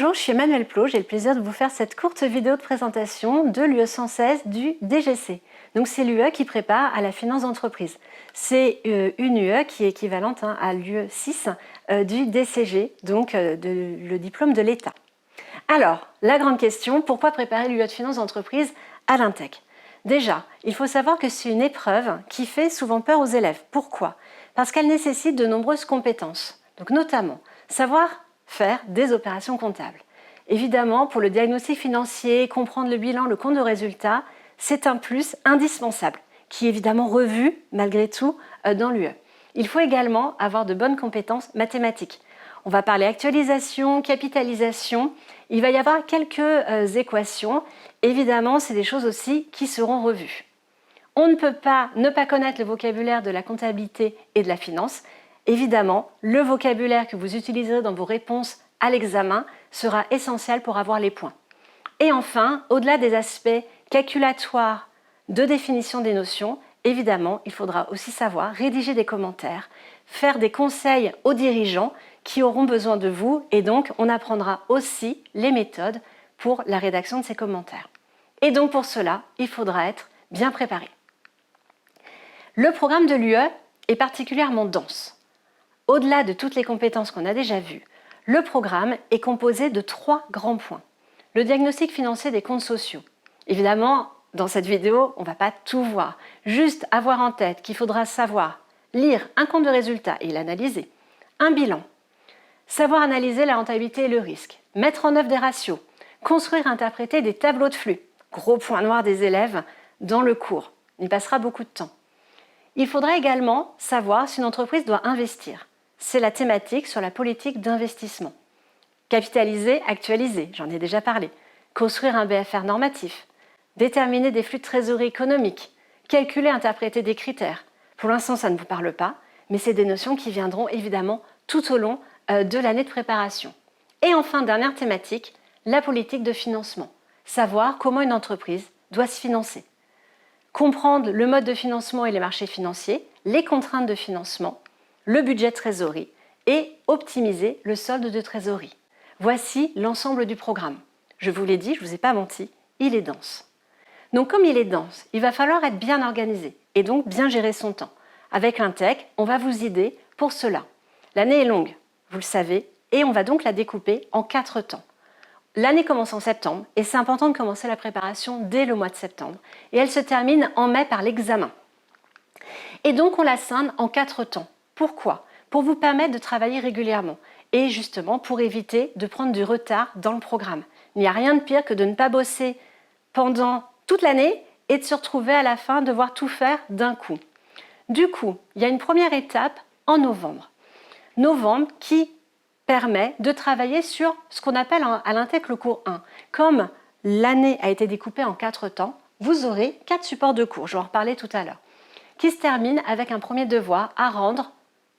Bonjour, je suis Emmanuelle Plot, j'ai le plaisir de vous faire cette courte vidéo de présentation de l'UE 116 du DGC. Donc c'est l'UE qui prépare à la finance d'entreprise. C'est une UE qui est équivalente à l'UE 6 du DCG, donc le diplôme de l'État. Alors, la grande question, pourquoi préparer l'UE de finance d'entreprise à l'INTEC? Déjà, il faut savoir que c'est une épreuve qui fait souvent peur aux élèves. Pourquoi? Parce qu'elle nécessite de nombreuses compétences, donc notamment savoir faire des opérations comptables. Évidemment, pour le diagnostic financier, comprendre le bilan, le compte de résultat, c'est un plus indispensable, qui est évidemment revu malgré tout dans l'UE. Il faut également avoir de bonnes compétences mathématiques. On va parler actualisation, capitalisation, il va y avoir quelques équations. Évidemment, c'est des choses aussi qui seront revues. On ne peut pas ne pas connaître le vocabulaire de la comptabilité et de la finance. Évidemment, le vocabulaire que vous utiliserez dans vos réponses à l'examen sera essentiel pour avoir les points. Et enfin, au-delà des aspects calculatoires de définition des notions, évidemment, il faudra aussi savoir rédiger des commentaires, faire des conseils aux dirigeants qui auront besoin de vous et donc on apprendra aussi les méthodes pour la rédaction de ces commentaires. Et donc pour cela, il faudra être bien préparé. Le programme de l'UE est particulièrement dense. Au-delà de toutes les compétences qu'on a déjà vues, le programme est composé de 3 grands points. Le diagnostic financier des comptes sociaux. Évidemment, dans cette vidéo, on ne va pas tout voir. Juste avoir en tête qu'il faudra savoir lire un compte de résultat et l'analyser, un bilan, savoir analyser la rentabilité et le risque, mettre en œuvre des ratios, construire et interpréter des tableaux de flux. Gros point noir des élèves dans le cours. Il y passera beaucoup de temps. Il faudra également savoir si une entreprise doit investir. C'est la thématique sur la politique d'investissement. Capitaliser, actualiser, j'en ai déjà parlé. Construire un BFR normatif. Déterminer des flux de trésorerie économique. Calculer, interpréter des critères. Pour l'instant, ça ne vous parle pas, mais c'est des notions qui viendront évidemment tout au long de l'année de préparation. Et enfin, dernière thématique, la politique de financement. Savoir comment une entreprise doit se financer. Comprendre le mode de financement et les marchés financiers, les contraintes de financement, le budget de trésorerie et optimiser le solde de trésorerie. Voici l'ensemble du programme. Je vous l'ai dit, je ne vous ai pas menti, il est dense. Donc comme il est dense, il va falloir être bien organisé et donc bien gérer son temps. Avec l'INTEC, on va vous aider pour cela. L'année est longue, vous le savez, et on va donc la découper en 4 temps. L'année commence en septembre et c'est important de commencer la préparation dès le mois de septembre. Et elle se termine en mai par l'examen. Et donc on la scinde en 4 temps. Pourquoi? Pour vous permettre de travailler régulièrement et justement pour éviter de prendre du retard dans le programme. Il n'y a rien de pire que de ne pas bosser pendant toute l'année et de se retrouver à la fin devoir tout faire d'un coup. Du coup, il y a une première étape en novembre. Novembre qui permet de travailler sur ce qu'on appelle à l'INTEC le cours 1. Comme l'année a été découpée en 4 temps, vous aurez 4 supports de cours, je vais en reparler tout à l'heure, qui se termine avec un premier devoir à rendre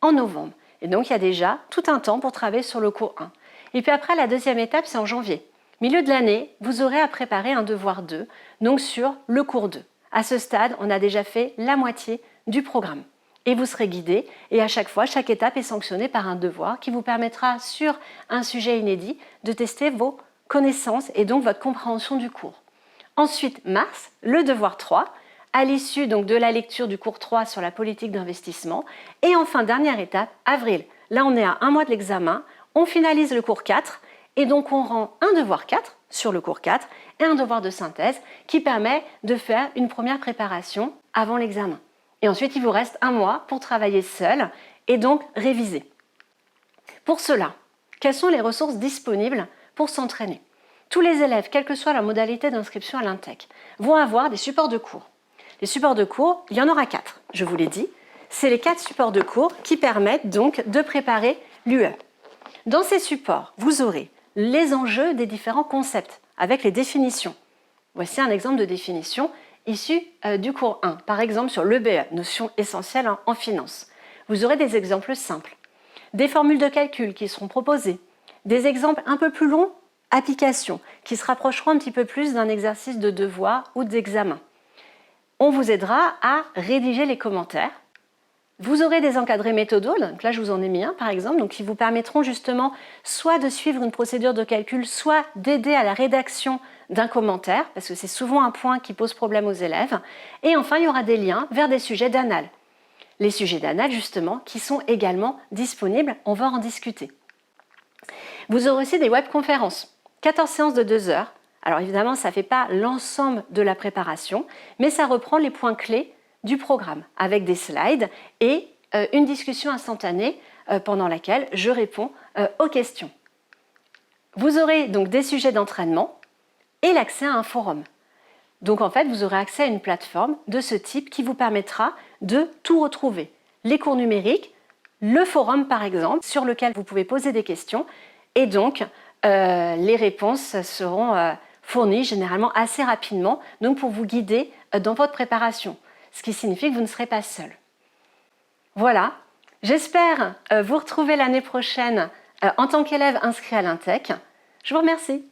en novembre. Et donc il y a déjà tout un temps pour travailler sur le cours 1. Et puis après, la deuxième étape, c'est en janvier. Milieu de l'année, vous aurez à préparer un devoir 2, donc sur le cours 2. À ce stade, on a déjà fait la moitié du programme. Et vous serez guidé et à chaque fois, chaque étape est sanctionnée par un devoir qui vous permettra sur un sujet inédit de tester vos connaissances et donc votre compréhension du cours. Ensuite, mars, le devoir 3, à l'issue donc de la lecture du cours 3 sur la politique d'investissement. Et enfin, dernière étape, avril. Là, on est à 1 mois de l'examen, on finalise le cours 4 et donc on rend un devoir 4 sur le cours 4 et un devoir de synthèse qui permet de faire une première préparation avant l'examen. Et ensuite, il vous reste 1 mois pour travailler seul et donc réviser. Pour cela, quelles sont les ressources disponibles pour s'entraîner? Tous les élèves, quelle que soit leur modalité d'inscription à l'INTEC, vont avoir des supports de cours. Les supports de cours, il y en aura 4, je vous l'ai dit. C'est les 4 supports de cours qui permettent donc de préparer l'UE. Dans ces supports, vous aurez les enjeux des différents concepts avec les définitions. Voici un exemple de définition issu du cours 1, par exemple sur l'EBE, notion essentielle en finance. Vous aurez des exemples simples, des formules de calcul qui seront proposées, des exemples un peu plus longs, applications, qui se rapprocheront un petit peu plus d'un exercice de devoir ou d'examen. On vous aidera à rédiger les commentaires, Vous aurez des encadrés méthodos, donc là je vous en ai mis un par exemple, donc qui vous permettront justement soit de suivre une procédure de calcul, soit d'aider à la rédaction d'un commentaire, parce que c'est souvent un point qui pose problème aux élèves. Et enfin, il y aura des liens vers des sujets d'annales. Les sujets d'annales justement qui sont également disponibles, on va en discuter. Vous aurez aussi des webconférences, 14 séances de 2 heures. Alors évidemment, ça ne fait pas l'ensemble de la préparation, mais ça reprend les points clés du programme avec des slides et une discussion instantanée pendant laquelle je réponds aux questions. Vous aurez donc des sujets d'entraînement et l'accès à un forum. Donc en fait, vous aurez accès à une plateforme de ce type qui vous permettra de tout retrouver. Les cours numériques, le forum par exemple, sur lequel vous pouvez poser des questions et donc les réponses seront fournies généralement assez rapidement, donc pour vous guider dans votre préparation, ce qui signifie que vous ne serez pas seul. Voilà, j'espère vous retrouver l'année prochaine en tant qu'élève inscrit à l'Intec. Je vous remercie.